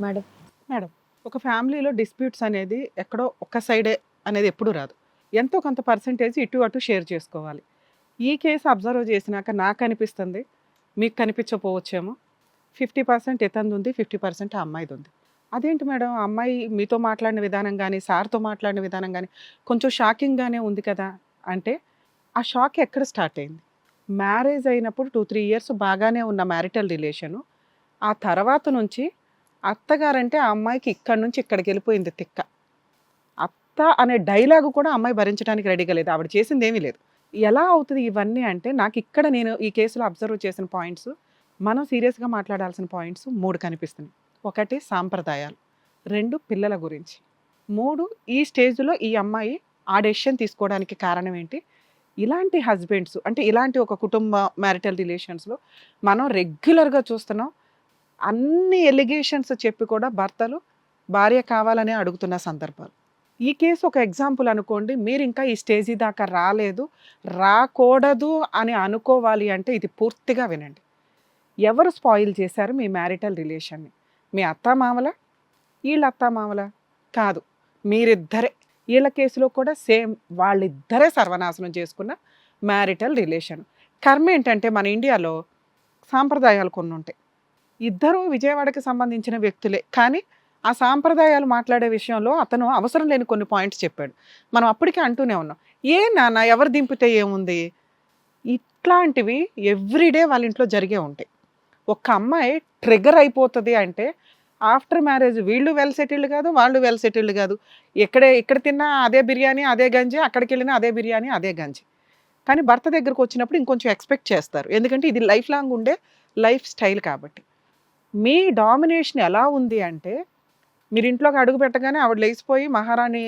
Madam. Madam, ఒక ఫ్యామిలీలో disputes అనేది ఎక్కడో ఒక సైడే అనేది ఎప్పుడు రాదు. ఎంతో కొంత పర్సెంటేజ్ ఇటు అటు షేర్ చేసుకోవాలి. ఈ కేసు అబ్జర్వ్ చేసినాక నాకు అనిపిస్తుంది, మీకు కనిపించకపోవచ్చేమో, 50% ఇతనిది ఉంది, 50% ఆ అమ్మాయిది ఉంది. అదేంటి మేడం, ఆ అమ్మాయి మీతో మాట్లాడిన విధానం కానీ సార్తో మాట్లాడిన విధానం కానీ కొంచెం షాకింగ్గానే ఉంది కదా అంటే, ఆ షాక్ ఎక్కడ స్టార్ట్ అయింది? మ్యారేజ్ అయినప్పుడు 2-3 ఇయర్స్ బాగానే ఉన్న మ్యారిటల్ రిలేషను, ఆ తర్వాత నుంచి అత్తగారంటే ఆ అమ్మాయికి ఇక్కడి నుంచి ఇక్కడికి వెళ్ళిపోయింది తిక్క. అత్త అనే డైలాగు కూడా ఆ అమ్మాయి భరించడానికి రెడీగా లేదు. ఆవిడ చేసింది ఏమీ లేదు. ఎలా అవుతుంది ఇవన్నీ అంటే, నాకు ఇక్కడ నేను ఈ కేసులో అబ్జర్వ్ చేసిన పాయింట్స్, మనం సీరియస్గా మాట్లాడాల్సిన పాయింట్స్ 3 కనిపిస్తున్నాయి. ఒకటి సాంప్రదాయాలు, 2 పిల్లల గురించి, 3 ఈ స్టేజ్లో ఈ అమ్మాయి ఆ డెసిషన్ తీసుకోవడానికి కారణం ఏంటి. ఇలాంటి హస్బెండ్స్ అంటే ఇలాంటి ఒక కుటుంబ మ్యారిటల్ రిలేషన్స్లో మనం రెగ్యులర్గా చూస్తున్నాం. అన్ని ఎలిగేషన్స్ చెప్పి కూడా భర్తలు భార్య కావాలనే అడుగుతున్న సందర్భాలు. ఈ కేసు ఒక ఎగ్జాంపుల్ అనుకోండి. మీరు ఇంకా ఈ స్టేజీ దాకా రాలేదు, రాకూడదు అని అనుకోవాలి అంటే ఇది పూర్తిగా వినండి. ఎవరు స్పాయిల్ చేశారు మీ మ్యారిటల్ రిలేషన్ని? మీ అత్తామామల? వీళ్ళ అత్తామామల? కాదు, మీరిద్దరే. వీళ్ళ కేసులో కూడా సేమ్, వాళ్ళిద్దరే సర్వనాశనం చేసుకున్న మ్యారిటల్ రిలేషన్. కర్మ ఏంటంటే మన ఇండియాలో సాంప్రదాయాలు కొన్ని ఉంటాయి. ఇద్దరూ విజయవాడకి సంబంధించిన వ్యక్తులే, కానీ ఆ సాంప్రదాయాలు మాట్లాడే విషయంలో అతను అవసరం లేని కొన్ని పాయింట్స్ చెప్పాడు. మనం అప్పటికే అంటూనే ఉన్నాం, ఏ నాన్న ఎవరు దింపితే ఏముంది. ఇట్లాంటివి ఎవ్రీడే వాళ్ళ ఇంట్లో జరిగే ఉంటాయి. ఒక అమ్మాయి ట్రిగర్ అయిపోతుంది అంటే, ఆఫ్టర్ మ్యారేజ్ వీళ్ళు వెల్ సెటిల్డ్ కాదు, వాళ్ళు వెల్ సెటిల్డ్ కాదు. ఇక్కడ తిన్నా అదే బిర్యానీ అదే గంజి, అక్కడికి వెళ్ళినా అదే బిర్యానీ అదే గంజి. కానీ భర్త దగ్గరకు వచ్చినప్పుడు ఇంకొంచెం ఎక్స్పెక్ట్ చేస్తారు, ఎందుకంటే ఇది లైఫ్ లాంగ్ ఉండే లైఫ్ స్టైల్ కాబట్టి. మీ డామినేషన్ ఎలా ఉంది అంటే, మీరు ఇంట్లోకి అడుగు పెట్టగానే ఆవిడ లేచిపోయి మహారాణి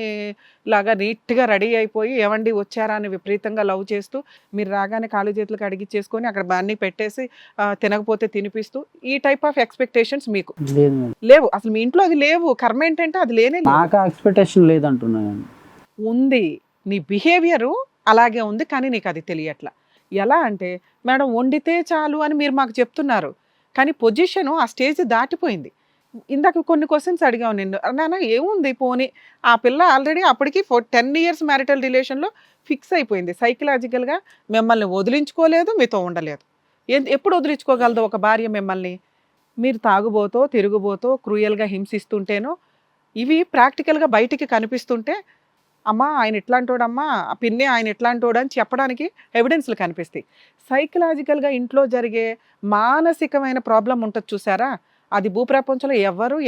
లాగా నీట్గా రెడీ అయిపోయి, ఏవండి వచ్చారా అని విపరీతంగా లవ్ చేస్తూ, మీరు రాగానే కాళ్ళు చేతులకు అడిగిచ్చేసుకొని అక్కడ అన్నీ పెట్టేసి తినకపోతే తినిపిస్తూ, ఈ టైప్ ఆఫ్ ఎక్స్పెక్టేషన్స్ మీకు లేదు మేడం. లేవు. అసలు మీ ఇంట్లో అది లేవు. కర్మ ఏంటంటే అది లేనే లేదు. నాకు ఎక్స్పెక్టేషన్ లేదంటున్నాను. ఉంది. నీ బిహేవియరు అలాగే ఉంది, కానీ నీకు అది తెలియట్లా. ఎలా అంటే, మేడం వండితే చాలు అని మీరు మాకు చెప్తున్నారు, కానీ పొజిషను ఆ స్టేజ్ దాటిపోయింది. ఇందాక కొన్ని క్వశ్చన్స్ అడిగావు నిన్ను, నాన్న ఏముంది పోనీ, ఆ పిల్ల ఆల్రెడీ అప్పటికి 10 ఇయర్స్ మ్యారిటల్ రిలేషన్లో ఫిక్స్ అయిపోయింది. సైకలాజికల్గా మిమ్మల్ని వదిలించుకోలేదు, మీతో ఉండలేదు. ఎప్పుడు వదిలించుకోగలదు ఒక భార్య మిమ్మల్ని? మీరు తాగుబోతో తిరుగుబోతో క్రూయల్గా హింసిస్తుంటేనో, ఇవి ప్రాక్టికల్గా బయటికి కనిపిస్తుంటే, అమ్మా ఆయన ఇట్లాంటోడమ్మా, ఆ పిన్ని ఆయన ఇట్లాంటోడు అని చెప్పడానికి ఎవిడెన్స్లు కనిపిస్తాయి. సైకలాజికల్గా ఇంట్లో జరిగే మానసికమైన ప్రాబ్లం ఉంటుంది చూసారా, అది భూప్రపంచంలో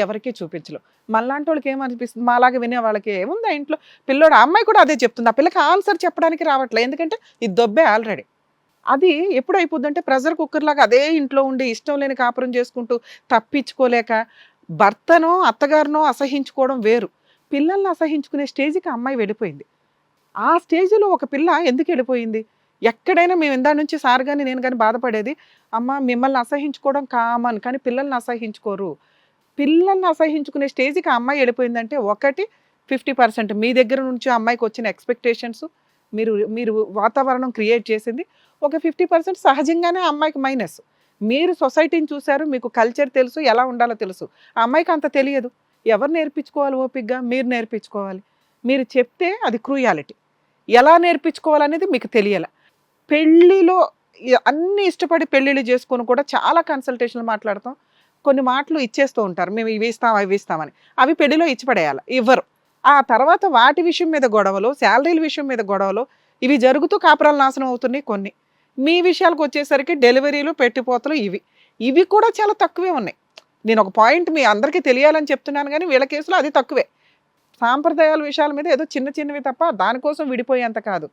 ఎవరికి చూపించరు. మళ్ళాంటి వాళ్ళకి ఏమనిపిస్తుంది, మాలాగా వినే వాళ్ళకి ఏముంది ఆ ఇంట్లో పిల్లోడు. ఆ అమ్మాయి కూడా అదే చెప్తుంది, ఆ పిల్లకి ఆన్సర్ చెప్పడానికి రావట్లేదు, ఎందుకంటే ఇది దొబ్బే ఆల్రెడీ. అది ఎప్పుడు అయిపోద్దంటే ప్రెషర్ కుక్కర్ లాగా అదే ఇంట్లో ఉండి ఇష్టం లేని కాపురం చేసుకుంటూ తప్పించుకోలేక, భర్తనో అత్తగారినో అసహించుకోవడం వేరు, పిల్లల్ని అసహించుకునే స్టేజ్కి అమ్మాయి వెళ్ళిపోయింది. ఆ స్టేజ్లో ఒక పిల్ల ఎందుకు వెళ్ళిపోయింది? ఎక్కడైనా మేము ఇందా నుంచి సార్ కానీ నేను కానీ బాధపడేది, అమ్మ మిమ్మల్ని అసహించుకోవడం కామన్, కానీ పిల్లల్ని అసహించుకోరు. పిల్లల్ని అసహించుకునే స్టేజ్కి ఆ అమ్మాయి వెళ్ళిపోయిందంటే, ఒకటి 50% మీ దగ్గర నుంచి ఆ అమ్మాయికి వచ్చిన ఎక్స్పెక్టేషన్స్, మీరు మీరు వాతావరణం క్రియేట్ చేసింది. ఒక 50% సహజంగానే ఆ అమ్మాయికి మైనస్. మీరు సొసైటీని చూశారు, మీకు కల్చర్ తెలుసు, ఎలా ఉండాలో తెలుసు. ఆ అమ్మాయికి అంత తెలియదు. ఎవరు నేర్పించుకోవాలి ఓపికగా? మీరు నేర్పించుకోవాలి. మీరు చెప్తే అది క్రూయాలిటీ. ఎలా నేర్పించుకోవాలనేది మీకు తెలియాల. పెళ్ళిలో అన్నీ ఇష్టపడి పెళ్ళిళ్ళు చేసుకొని కూడా చాలా కన్సల్టేషన్లు మాట్లాడతాం. కొన్ని మాటలు ఇచ్చేస్తూ ఉంటారు, మేము ఇవి ఇస్తాం అవి ఇస్తామని. అవి పెళ్ళిలో ఇచ్చిపడేయాలి, ఇవ్వరు. ఆ తర్వాత వాటి విషయం మీద గొడవలు, శాలరీల విషయం మీద గొడవలు, ఇవి జరుగుతూ కాపురాలు నాశనం అవుతున్నాయి కొన్ని. మీ విషయాలకు వచ్చేసరికి డెలివరీలు పెట్టిపోతలు ఇవి ఇవి కూడా చాలా తక్కువే ఉన్నాయి. నేను ఒక పాయింట్ మీ అందరికీ తెలియాలని చెప్తున్నాను, కానీ వీళ్ళ కేసులో అది తక్కువే. సాంప్రదాయాల విషయాల మీద ఏదో చిన్న చిన్నవి తప్ప దానికోసం విడిపోయేంత కాదు.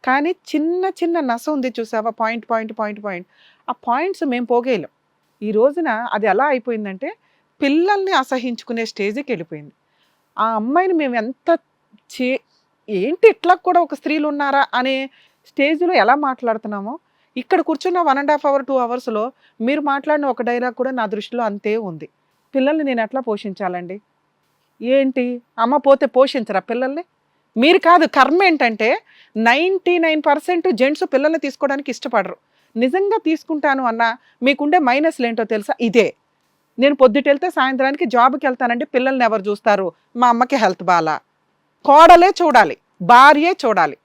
కానీ చిన్న చిన్న నస ఉంది చూసావా, పాయింట్ పాయింట్ పాయింట్ పాయింట్, ఆ పాయింట్స్ మేము పోగేయలేం. ఈ రోజున అది ఎలా అయిపోయిందంటే, పిల్లల్ని అసహించుకునే స్టేజ్కి వెళ్ళిపోయింది. ఆ అమ్మాయిని మేము ఎంత చే ఏంటి ఇట్లా కూడా ఒక స్త్రీలు ఉన్నారా అనే స్టేజ్లో ఎలా మాట్లాడుతున్నామో, ఇక్కడ కూర్చున్న 1.5 అవర్ 2 అవర్స్లో మీరు మాట్లాడిన ఒక డైలాగ్ కూడా నా దృష్టిలో అంతే ఉంది. పిల్లల్ని నేను ఎట్లా పోషించాలండి? ఏంటి, అమ్మ పోతే పోషించరా పిల్లల్ని? మీరు కాదు, కర్మ ఏంటంటే 99% జెంట్స్ పిల్లల్ని తీసుకోవడానికి ఇష్టపడరు. నిజంగా తీసుకుంటాను అన్న మీకుండే మైనస్లు ఏంటో తెలుసా? ఇదే నేను పొద్దుటెళ్తే సాయంత్రానికి జాబ్కి వెళ్తానండి, పిల్లల్ని ఎవరు చూస్తారు, మా అమ్మకి హెల్త్ బాలా, కోడలే చూడాలి, భార్యే చూడాలి.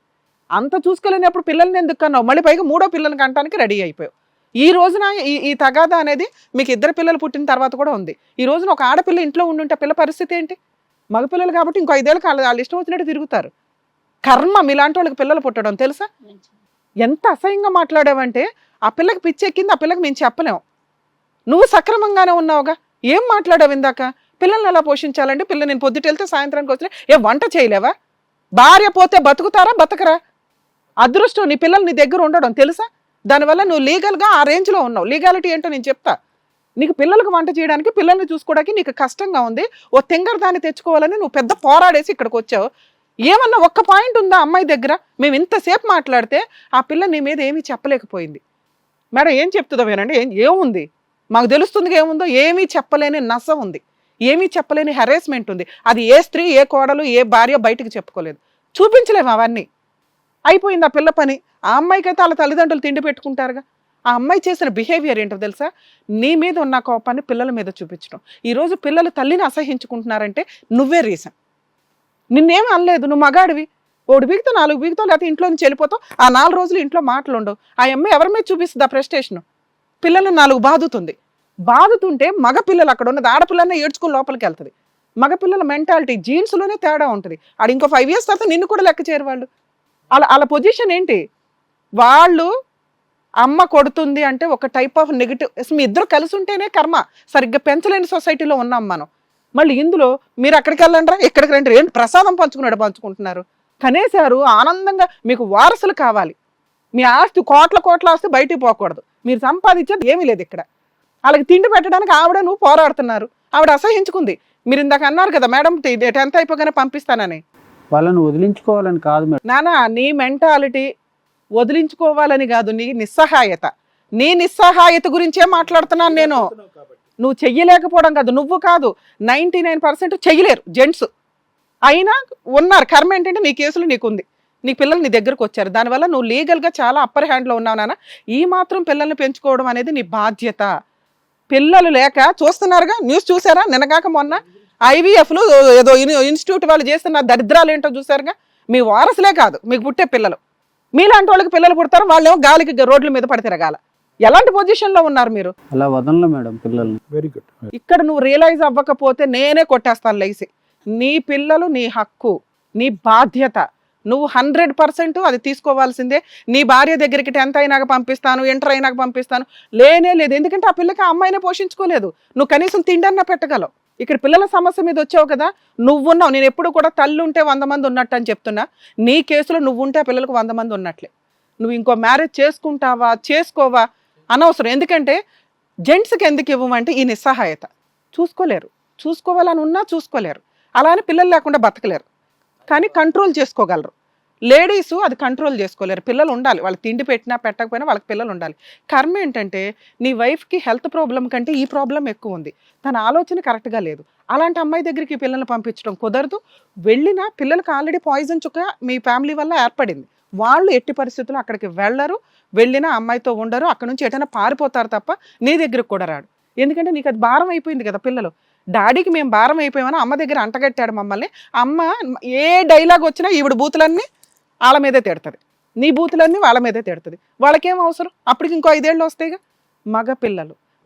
అంత చూసుకోలేనప్పుడు పిల్లల్ని ఎందుకు కన్నావు? మళ్ళీ పైగా 3వ పిల్లల్ని కంటానికి రెడీ అయిపోయావు. ఈ రోజున ఈ తగాదా అనేది మీకు 2 పిల్లలు పుట్టిన తర్వాత కూడా ఉంది. ఈ రోజున ఒక ఆడపిల్ల ఇంట్లో ఉండుంటే పిల్ల పరిస్థితి ఏంటి? మగపిల్లలు కాబట్టి ఇంకో 5 ఏళ్ళకి వాళ్ళు ఇష్టం వచ్చినట్టు తిరుగుతారు. కర్మ మీలాంటి వాళ్ళకి పిల్లలు పుట్టడం తెలుసా? ఎంత అసహ్యంగా మాట్లాడావంటే ఆ పిల్లకి పిచ్చెక్కింది, ఆ పిల్లకి మేము చెప్పలేము. నువ్వు సక్రమంగానే ఉన్నావుగా, ఏం మాట్లాడావు ఇందాక? పిల్లల్ని ఎలా పోషించాలంటే నేను పొద్దుటెళ్తే సాయంత్రానికి వస్తే వంట చేయలేవా? భార్య పోతే బతుకుతారా బతకరా? అదృష్టం నీ పిల్లలు నీ దగ్గర ఉండడం తెలుసా? దానివల్ల నువ్వు లీగల్గా ఆ రేంజ్లో ఉన్నావు. లీగాలిటీ ఏంటో నేను చెప్తా. నీకు పిల్లలకు వంట చేయడానికి, పిల్లల్ని చూసుకోవడానికి నీకు కష్టంగా ఉంది. ఓ తింగర్ దాన్ని తెచ్చుకోవాలని నువ్వు పెద్ద పోరాడేసి ఇక్కడికి వచ్చావు. ఏమన్నా ఒక్క పాయింట్ ఉందా అమ్మాయి దగ్గర? మేము ఇంతసేపు మాట్లాడితే ఆ పిల్ల నీ మీద ఏమీ చెప్పలేకపోయింది. మేడం ఏం చెప్తుందో వినండి. ఏముంది మాకు తెలుస్తుంది, ఏముందో ఏమీ చెప్పలేని నస ఉంది, ఏమీ చెప్పలేని హెరాస్మెంట్ ఉంది. అది ఏ స్త్రీ, ఏ కోడలు, ఏ భార్య బయటకు చెప్పుకోలేదు. చూపించలేము అవన్నీ. అయిపోయింది ఆ పిల్ల పని. ఆ అమ్మాయికైతే వాళ్ళ తల్లిదండ్రులు తిండి పెట్టుకుంటారుగా. ఆ అమ్మాయి చేసిన బిహేవియర్ ఏంటో తెలుసా? నీ మీద ఉన్న కోపాన్ని పిల్లల మీద చూపించడం. ఈరోజు పిల్లలు తల్లిని అసహించుకుంటున్నారంటే నువ్వే రీజన్. నిన్నేం అనలేదు, నువ్వు మగాడివి. 1 బీగుతో 4 బీగుతో లేకపోతే ఇంట్లో నుంచి వెళ్ళిపోతావు. ఆ 4 రోజులు ఇంట్లో మాటలు ఉండవు. ఆ అమ్మాయి ఎవరి మీద చూపిస్తుంది ఆ ప్రెస్టేషన్? పిల్లల్ని 4 బాదుతుంది. బాదుతుంటే మగపిల్లలు అక్కడ ఉన్నది, ఆడపిల్లనే ఏడ్చుకుని లోపలికి వెళ్తుంది. మగపిల్లల మెంటాలిటీ జీన్స్లోనే తేడా ఉంటుంది. ఆడు ఇంకో 5 years తర్వాత నిన్ను కూడా లెక్క చేయరు వాళ్ళు. వాళ్ళ పొజిషన్ ఏంటి? వాళ్ళు అమ్మ కొడుతుంది అంటే ఒక టైప్ ఆఫ్ నెగిటివ్. మీ ఇద్దరు కలిసి ఉంటేనే కర్మ. సరిగ్గా పెంచలేని సొసైటీలో ఉన్నాం మనం. మళ్ళీ ఇందులో మీరు అక్కడికి వెళ్ళండి రా, ఇక్కడికి రండి, ఏంటి ప్రసాదం పంచుకుంటున్నారు. కనేశారు ఆనందంగా. మీకు వారసులు కావాలి. మీ ఆస్తి కోట్ల ఆస్తి బయటికి పోకూడదు. మీరు సంపాదించేది ఏమీ లేదు ఇక్కడ. వాళ్ళకి తిండి పెట్టడానికి ఆవిడ నువ్వు పోరాడుతున్నారు. ఆవిడ అసహించుకుంది. మీరు ఇందాక అన్నారు కదా మేడం 10th అయిపోగానే పంపిస్తానని. వాళ్ళని వదిలించుకోవాలని కాదు మేడం. నానా నీ మెంటాలిటీ వదిలించుకోవాలని కాదు, నీ నిస్సహాయత. నీ నిస్సహాయత గురించే మాట్లాడుతున్నాను నేను. నువ్వు చెయ్యలేకపోవడం కాదు, నువ్వు కాదు, 99% చెయ్యలేరు జెంట్స్. అయినా ఉన్నారు. కర్మ ఏంటంటే నీ కేసులు నీకుంది, నీ పిల్లలు నీ దగ్గరకు వచ్చారు. దానివల్ల నువ్వు లీగల్గా చాలా అప్పర్ హ్యాండ్లో ఉన్నావు నాన్న. ఈ మాత్రం పిల్లల్ని పెంచుకోవడం అనేది నీ బాధ్యత. పిల్లలు లేక చూస్తున్నారుగా, న్యూస్ చూసారా నిన్నగాక మొన్న? IVFలు ఏదో ఇన్స్టిట్యూట్ వాళ్ళు చేస్తున్న దరిద్రాలు ఏంటో చూసారుగా. మీ వారసులే కాదు మీకు పుట్టే పిల్లలు. మీలాంటి వాళ్ళకి పిల్లలు పుడతారు, వాళ్ళేమో గాలికి రోడ్ల మీద పడి తిరగాల. ఎలాంటి పొజిషన్లో ఉన్నారు మీరు? అలా వదనలే మేడం పిల్లల్ని. Very good. ఇక్కడ నువ్వు రియలైజ్ అవ్వకపోతే నేనే కొట్టేస్తాను లేసి. నీ పిల్లలు నీ హక్కు, నీ బాధ్యత. నువ్వు 100% అది తీసుకోవాల్సిందే. నీ భార్య దగ్గరికి 10th అయినాక పంపిస్తాను, ఇంటర్ అయినాక పంపిస్తాను లేనే లేదు. ఎందుకంటే ఆ పిల్లకి ఆ అమ్మాయినే పోషించుకోలేదు. నువ్వు కనీసం తిండన్నా పెట్టగలవు. ఇక్కడ పిల్లల సమస్య మీద వచ్చావు కదా, నువ్వున్నావు. నేను ఎప్పుడు కూడా తల్లి ఉంటే 100 మంది ఉన్నట్టు అని చెప్తున్నా. నీ కేసులో నువ్వు ఉంటే ఆ పిల్లలకు 100 మంది ఉన్నట్లే. నువ్వు ఇంకో మ్యారేజ్ చేసుకుంటావా చేసుకోవా అనవసరం. ఎందుకంటే జెంట్స్కి ఎందుకు ఇవ్వమంటే ఈ నిస్సహాయత. చూసుకోలేరు, చూసుకోవాలని ఉన్నా చూసుకోలేరు. అలా అని పిల్లలు లేకుండా బతకలేరు, కానీ కంట్రోల్ చేసుకోగలరు. లేడీసు అది కంట్రోల్ చేసుకోలేరు. పిల్లలు ఉండాలి, వాళ్ళకి తిండి పెట్టినా పెట్టకపోయినా వాళ్ళకి పిల్లలు ఉండాలి. కర్మ ఏంటంటే నీ వైఫ్కి హెల్త్ ప్రాబ్లం కంటే ఈ ప్రాబ్లం ఎక్కువ ఉంది. తన ఆలోచన కరెక్ట్గా లేదు. అలాంటి అమ్మాయి దగ్గరికి ఈ పిల్లల్ని పంపించడం కుదరదు. వెళ్ళినా పిల్లలకు ఆల్రెడీ పాయిజన్ చుక్క మీ ఫ్యామిలీ వల్ల ఏర్పడింది. వాళ్ళు ఎట్టి పరిస్థితుల్లో అక్కడికి వెళ్ళరు, వెళ్ళినా అమ్మాయితో ఉండరు. అక్కడ నుంచి ఎటైనా పారిపోతారు తప్ప నీ దగ్గరకు కూడా రాడు. ఎందుకంటే నీకు అది భారం అయిపోయింది కదా. పిల్లలు డాడీకి మేము భారం అయిపోయామని అమ్మ దగ్గర అంటగట్టాడు మమ్మల్ని. అమ్మ ఏ డైలాగ్ వచ్చినా ఈవిడ బూతులన్నీ వాళ్ళ మీదే తిడుతుంది, నీ బూతులన్నీ వాళ్ళ మీదే తిడుతుంది. వాళ్ళకేం అవసరం? అప్పటికి ఇంకో 5 ఏళ్ళు వస్తాయిగా.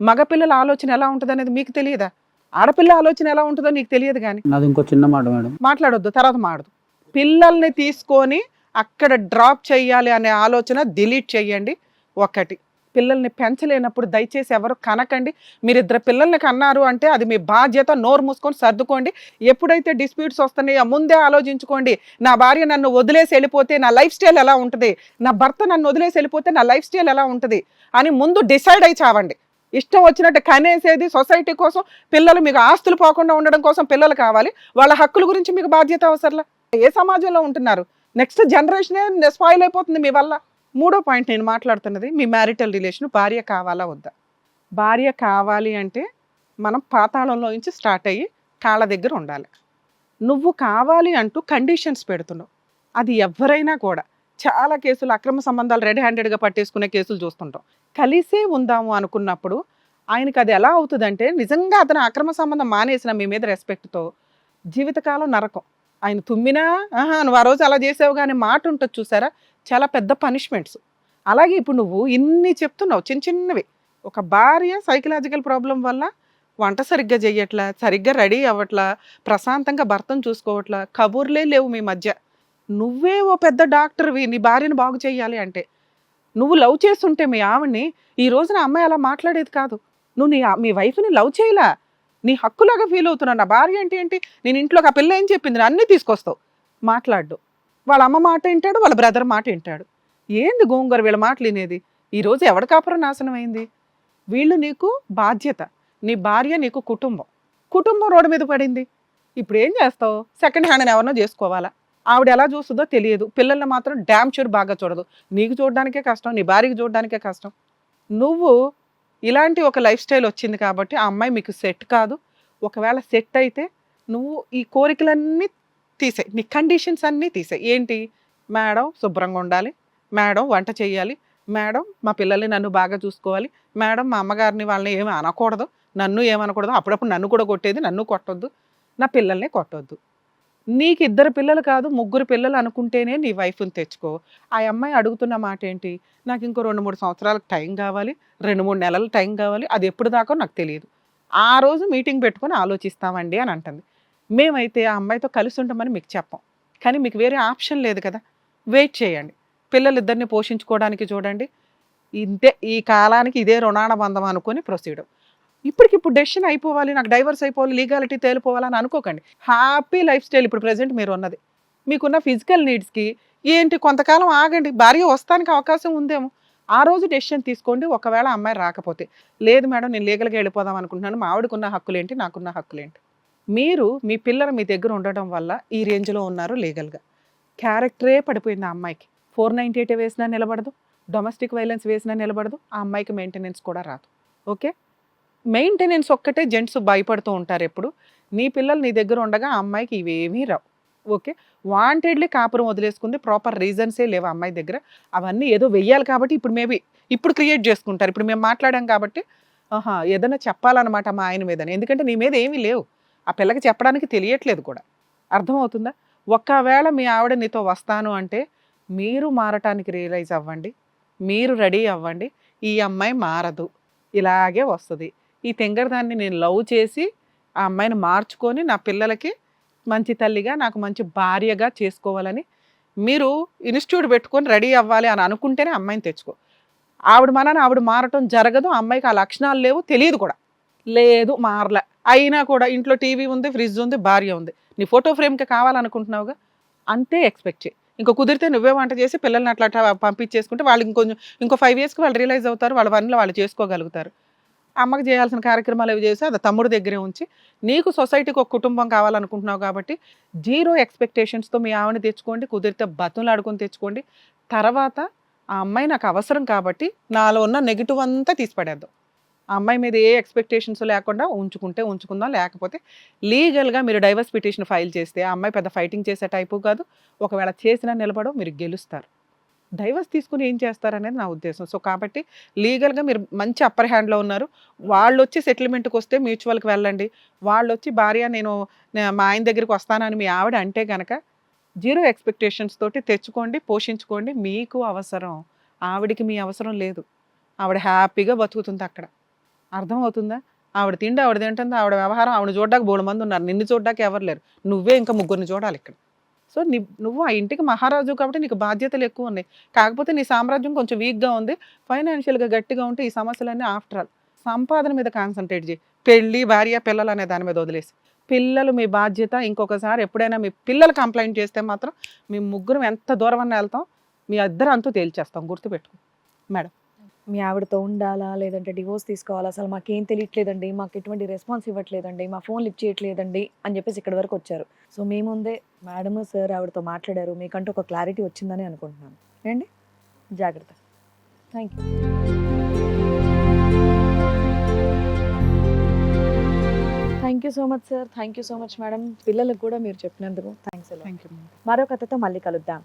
మగపిల్లల ఆలోచన ఎలా ఉంటుంది అనేది మీకు తెలియదా? ఆడపిల్ల ఆలోచన ఎలా ఉంటుందో నీకు తెలియదు. కానీ నాది ఇంకో చిన్న మాట మేడం. మాట్లాడొద్దు, తర్వాత మాడదు. పిల్లల్ని తీసుకొని అక్కడ డ్రాప్ చేయాలి అనే ఆలోచన డిలీట్ చేయండి. ఒకటి, పిల్లల్ని పెంచలేనప్పుడు దయచేసి ఎవరు కనకండి. మీరు 2 పిల్లల్ని కన్నారు అంటే అది మీ బాధ్యత. నోరు మూసుకొని సర్దుకోండి. ఎప్పుడైతే డిస్ప్యూట్స్ వస్తున్నాయో ముందే ఆలోచించుకోండి. నా భార్య నన్ను వదిలేసి వెళ్ళిపోతే నా లైఫ్ స్టైల్ ఎలా ఉంటుంది, నా భర్త నన్ను వదిలేసి వెళ్ళిపోతే నా లైఫ్ స్టైల్ ఎలా ఉంటుంది అని ముందు డిసైడ్ అయి చావండి. ఇష్టం వచ్చినట్టు కనేసేది సొసైటీ కోసం, పిల్లలు మీకు ఆస్తులు పోకుండా ఉండడం కోసం పిల్లలు కావాలి. వాళ్ళ హక్కుల గురించి మీకు బాధ్యత అవసరంలా. ఏ సమాజంలో ఉంటున్నారు? నెక్స్ట్ జనరేషనే స్పాయిల్ అయిపోతుంది మీ వల్ల. 3వ పాయింట్ నేను మాట్లాడుతున్నది మీ మ్యారిటల్ రిలేషన్. భార్య కావాలా వద్దా? భార్య కావాలి అంటే మనం పాతాళంలో నుంచి స్టార్ట్ అయ్యి కాళ్ళ దగ్గర ఉండాలి. నువ్వు కావాలి అంటూ కండిషన్స్ పెడుతున్నావు. అది ఎవరైనా కూడా చాలా కేసులు అక్రమ సంబంధాలు రెడ్ హ్యాండెడ్గా పట్టేసుకునే కేసులు చూస్తుంటాం. కలిసే ఉందాము అనుకున్నప్పుడు ఆయనకి అది ఎలా అవుతుందంటే నిజంగా అతను అక్రమ సంబంధం మానేసిన మీ మీద రెస్పెక్ట్తో జీవితకాలం నరకం. ఆయన తుమ్మినా ఆహా నువ్వు ఆ రోజు అలా చేసావు కానీ మాట ఉంటుంది చూసారా, చాలా పెద్ద పనిష్మెంట్స్. అలాగే ఇప్పుడు నువ్వు ఇన్ని చెప్తున్నావు చిన్న చిన్నవి. ఒక భార్య సైకలాజికల్ ప్రాబ్లం వల్ల వంట సరిగ్గా చెయ్యట్లా, సరిగ్గా రెడీ అవ్వట్లా, ప్రశాంతంగా భర్తను చూసుకోవట్లా, కబుర్లే లేవు మీ మధ్య. నువ్వే ఓ పెద్ద డాక్టర్వి నీ భార్యను బాగు చేయాలి అంటే. నువ్వు లవ్ చేస్తుంటే మీ ఆవిడ్ని ఈ రోజున అమ్మాయి అలా మాట్లాడేది కాదు. నువ్వు మీ వైఫ్ని లవ్ చేయలా, నీ హక్కులాగా ఫీల్ అవుతున్నావు. నా భార్య ఏంటి ఏంటి నేను ఇంట్లోకి ఆ పిల్ల ఏం చెప్పింది అన్నీ తీసుకొస్తావు. మాట్లాడు, వాళ్ళ అమ్మ మాట వింటాడు, వాళ్ళ బ్రదర్ మాట వింటాడు. ఏంది గోంగూర వీళ్ళ మాటలు వినేది? ఈరోజు ఎవరి కాపురం నాశనం అయింది? వీళ్ళు నీకు బాధ్యత, నీ భార్య నీకు కుటుంబం. కుటుంబం రోడ్డు మీద పడింది. ఇప్పుడు ఏం చేస్తావు? సెకండ్ హ్యాండ్ ఎవరినో చేసుకోవాలా? ఆవిడ ఎలా చూస్తుందో తెలియదు. పిల్లల్ని మాత్రం డ్యామ్ షూర్ బాగా చూడదు. నీకు చూడడానికే కష్టం, నీ భార్యకి చూడడానికే కష్టం. నువ్వు ఇలాంటి ఒక లైఫ్ స్టైల్ వచ్చింది కాబట్టి ఆ అమ్మాయి మీకు సెట్ కాదు. ఒకవేళ సెట్ అయితే నువ్వు ఈ కోరికలన్నీ తీసేయి, నీ కండిషన్స్ అన్నీ తీసేయి. ఏంటి? మేడం శుభ్రంగా ఉండాలి, మేడం వంట చేయాలి, మేడం మా పిల్లల్ని నన్ను బాగా చూసుకోవాలి, మేడం మా అమ్మగారిని వాళ్ళని ఏమి అనకూడదు, నన్ను ఏమనకూడదు, అప్పుడప్పుడు నన్ను కూడా కొట్టేది, నన్ను కొట్టొద్దు, నా పిల్లల్ని కొట్టొద్దు. నీకు 2 పిల్లలు కాదు 3 పిల్లలు అనుకుంటేనే నీ వైఫ్ని తెచ్చుకో. ఆ అమ్మాయి అడుగుతున్న మాట ఏంటి? నాకు ఇంకో 2-3 సంవత్సరాలకు టైం కావాలి, 2-3 నెలలు టైం కావాలి, అది ఎప్పుడు దాకా నాకు తెలియదు, ఆ రోజు మీటింగ్ పెట్టుకొని ఆలోచిస్తామండి అని అంటుంది. మేమైతే ఆ అమ్మాయితో కలిసి ఉంటామని మీకు చెప్పం, కానీ మీకు వేరే ఆప్షన్ లేదు కదా. వెయిట్ చేయండి, పిల్లలిద్దరిని పోషించుకోవడానికి చూడండి. ఇంతే, ఈ కాలానికి ఇదే రుణాన బంధం అనుకొని ప్రొసీడ్. ఇప్పటికిప్పుడు డెసిషన్ అయిపోవాలి, నాకు డైవర్స్ అయిపోవాలి, లీగాలిటీ తేలిపోవాలని అనుకోకండి. హ్యాపీ లైఫ్ స్టైల్ ఇప్పుడు ప్రజెంట్ మీరు ఉన్నది. మీకున్న ఫిజికల్ నీడ్స్కి ఏంటి కొంతకాలం ఆగండి, భార్య వస్తానికి అవకాశం ఉందేమో, ఆ రోజు డెసిషన్ తీసుకోండి. ఒకవేళ అమ్మాయి రాకపోతే, లేదు మేడం నేను లీగల్గా వెళ్ళిపోదాం అనుకుంటున్నాను, మా ఆవిడకున్న హక్కులేంటి, నాకున్న హక్కులేంటి. మీరు మీ పిల్లలు మీ దగ్గర ఉండడం వల్ల ఈ రేంజ్లో ఉన్నారు లీగల్గా. క్యారెక్టరే పడిపోయింది ఆ అమ్మాయికి. 498 వేసినా నిలబడదు, డొమెస్టిక్ వైలెన్స్ వేసినా నిలబడదు, ఆ అమ్మాయికి మెయింటెనెన్స్ కూడా రాదు. ఓకే, మెయింటెనెన్స్ ఒక్కటే జెంట్స్ భయపడుతూ ఉంటారు ఎప్పుడు. నీ పిల్లలు నీ దగ్గర ఉండగా ఆ అమ్మాయికి ఇవేమీ రావు. ఓకే, వాంటెడ్లీ కాపురం వదిలేసుకుంది, ప్రాపర్ రీజన్సే లేవు ఆ అమ్మాయి దగ్గర. అవన్నీ ఏదో వెయ్యాలి కాబట్టి ఇప్పుడు మేబీ ఇప్పుడు క్రియేట్ చేసుకుంటారు. ఇప్పుడు మేము మాట్లాడాం కాబట్టి ఆహా ఏదైనా చెప్పాలన్నమాట మా ఆయన మీద. ఎందుకంటే నీ మీద ఏమీ లేవు, ఆ పిల్లకి చెప్పడానికి తెలియట్లేదు కూడా. అర్థమవుతుందా? ఒకవేళ మీ ఆవిడ నీతో వస్తాను అంటే మీరు మారటానికి రియలైజ్ అవ్వండి, మీరు రెడీ అవ్వండి. ఈ అమ్మాయి మారదు, ఇలాగే వస్తుంది. ఈ తెంగరదాన్ని నేను లవ్ చేసి ఆ అమ్మాయిని మార్చుకొని నా పిల్లలకి మంచి తల్లిగా, నాకు మంచి భార్యగా చేసుకోవాలని మీరు ఇన్స్టిట్యూట్ పెట్టుకొని రెడీ అవ్వాలి అని అనుకుంటేనే అమ్మాయిని తెచ్చుకో. ఆవిడ మనని ఆవిడ మారటం జరగదు, ఆ అమ్మాయికి ఆ లక్షణాలు లేవు, తెలియదు కూడా. లేదు మారలే, అయినా కూడా ఇంట్లో టీవీ ఉంది, ఫ్రిడ్జ్ ఉంది, భార్య ఉంది, నీ ఫోటో ఫ్రేమ్కి కావాలనుకుంటున్నావుగా, అంతే ఎక్స్పెక్ట్ చేయి. ఇంకో కుదిరితే నువ్వే వంట చేసి పిల్లల్ని అట్లా పంపించేసుకుంటే వాళ్ళు ఇంకో 5 yearsకి వాళ్ళు రియలైజ్ అవుతారు, వాళ్ళ పనిలో వాళ్ళు చేసుకోగలుగుతారు. అమ్మకి చేయాల్సిన కార్యక్రమాలు అవి చేసి అది తమ్ముడు దగ్గరే ఉంచి, నీకు సొసైటీకి ఒక కుటుంబం కావాలనుకుంటున్నావు కాబట్టి 0 ఎక్స్పెక్టేషన్స్తో మీ ఆవిడని తెచ్చుకోండి. కుదిరితే బతులాడుకొని తెచ్చుకోండి. తర్వాత ఆ అమ్మాయి నాకు అవసరం కాబట్టి నాలో ఉన్న నెగిటివ్ అంతా తీసిపడేద్దాం. ఆ అమ్మాయి మీద ఏ ఎక్స్పెక్టేషన్స్ లేకుండా ఉంచుకుంటే ఉంచుకుందాం, లేకపోతే లీగల్గా మీరు డైవర్స్ పిటిషన్ ఫైల్ చేస్తే ఆ అమ్మాయి పెద్ద ఫైటింగ్ చేసే టైపు కాదు. ఒకవేళ చేసినా నిలబడో, మీరు గెలుస్తారు. డైవర్స్ తీసుకుని ఏం చేస్తారనేది నా ఉద్దేశం. సో కాబట్టి లీగల్గా మీరు మంచి అప్పర్ హ్యాండ్లో ఉన్నారు. వాళ్ళు వచ్చి సెటిల్మెంట్కి వస్తే మ్యూచువల్కి వెళ్ళండి. వాళ్ళు వచ్చి భార్య మా ఆయన దగ్గరికి వస్తానని మీ ఆవిడ అంటే కనుక 0 ఎక్స్పెక్టేషన్స్ తోటి తెచ్చుకోండి, పోషించుకోండి. మీకు అవసరం, ఆవిడికి మీ అవసరం లేదు. ఆవిడ హ్యాపీగా బతుకుతుంది అక్కడ. అర్థమవుతుందా? ఆవిడ తిండి ఆవిడ తింటుంది, ఆవిడ వ్యవహారం, ఆవిడ చూడడానికి 3 మంది ఉన్నారు, నిన్ను చూడడానికి ఎవరు లేరు. నువ్వే ఇంకా 3 చూడాలి ఇక్కడ. సో నువ్వు ఆ ఇంటికి మహారాజు కాబట్టి నీకు బాధ్యతలు ఎక్కువ ఉన్నాయి. కాకపోతే నీ సామ్రాజ్యం కొంచెం వీక్గా ఉంది, ఫైనాన్షియల్గా గట్టిగా ఉంటే ఈ సమస్యలన్నీ ఆఫ్టర్ ఆల్ సంపాదన మీద కాన్సన్ట్రేట్ చేయి. పెళ్ళి, భార్య, పిల్లలు అనే దాని మీద వదిలేసి, పిల్లలు మీ బాధ్యత. ఇంకొకసారి ఎప్పుడైనా మీ పిల్లలు కంప్లైంట్ చేస్తే మాత్రం మేము 3 ఎంత దూరం అన్న వెళ్తాం, మీ ఇద్దరు అంతూ తేల్చేస్తాం, గుర్తుపెట్టుకో మేడం. మీ ఆవిడతో ఉండాలా లేదంటే డివోర్స్ తీసుకోవాలా, అసలు మాకేం తెలియట్లేదండి, మాకు ఎటువంటి రెస్పాన్స్ ఇవ్వట్లేదండి, మా ఫోన్ లిఫ్ట్ చేయట్లేదండి అని చెప్పేసి ఇక్కడి వరకు వచ్చారు. సో మీ ముందే మేడం సార్ ఆవిడతో మాట్లాడారు, మీకంటూ ఒక క్లారిటీ వచ్చిందని అనుకుంటున్నాను. ఏంటి జాగ్రత్త. Thank you. Thank you so much sir, thank you so much madam. పిల్లలకు కూడా మీరు చెప్పినందుకు థ్యాంక్స్. Thank you. మరో కథతో మళ్ళీ కలుద్దాం.